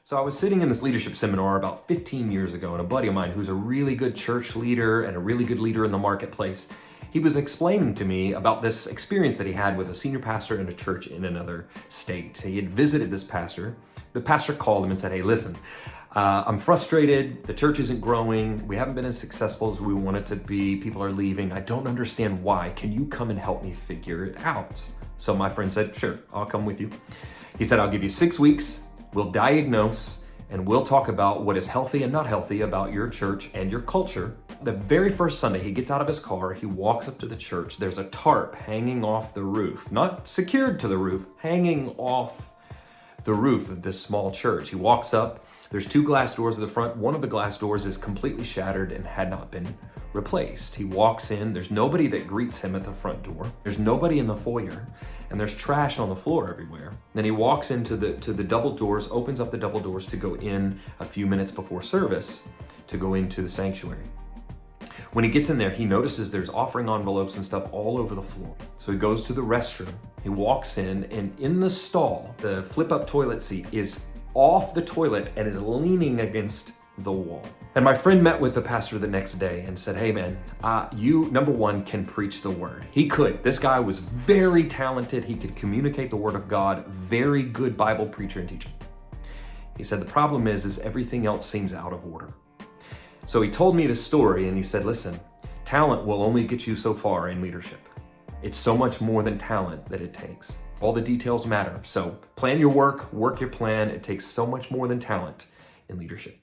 So I was sitting in this leadership seminar about 15 years ago, and a buddy of mine who's a really good church leader and a really good leader in the marketplace, he was explaining to me about this experience that he had with a senior pastor in a church in another state. He had visited this pastor. The pastor called him and said, "Hey, listen, I'm frustrated. The church isn't growing. We haven't been as successful as we want it to be. People are leaving. I don't understand why. Can you come and help me figure it out?" So my friend said, "Sure, I'll come with you." He said, "I'll give you 6 weeks. We'll diagnose and we'll talk about what is healthy and not healthy about your church and your culture." The very first Sunday, he gets out of his car, he walks up to the church. There's a tarp hanging off the roof, not secured to the roof, hanging off the roof of this small church. He walks up, there's 2 glass doors at the front. One of the glass doors is completely shattered and had not been replaced. He walks in, there's nobody that greets him at the front door. There's nobody in the foyer, and there's trash on the floor everywhere. Then he walks into the double doors, opens up the double doors to go in a few minutes before service to go into the sanctuary. When he gets in there, he notices there's offering envelopes and stuff all over the floor. So he goes to the restroom, he walks in the stall, the flip-up toilet seat is off the toilet and is leaning against the wall. And my friend met with the pastor the next day and said, "Hey man, you, number one, can preach the word." He could. This guy was very talented. He could communicate the word of God, very good Bible preacher and teacher. He said, "The problem is everything else seems out of order." So he told me the story and he said, "Listen, talent will only get you so far in leadership. It's so much more than talent that it takes. All the details matter. So plan your work your plan. It takes so much more than talent in leadership."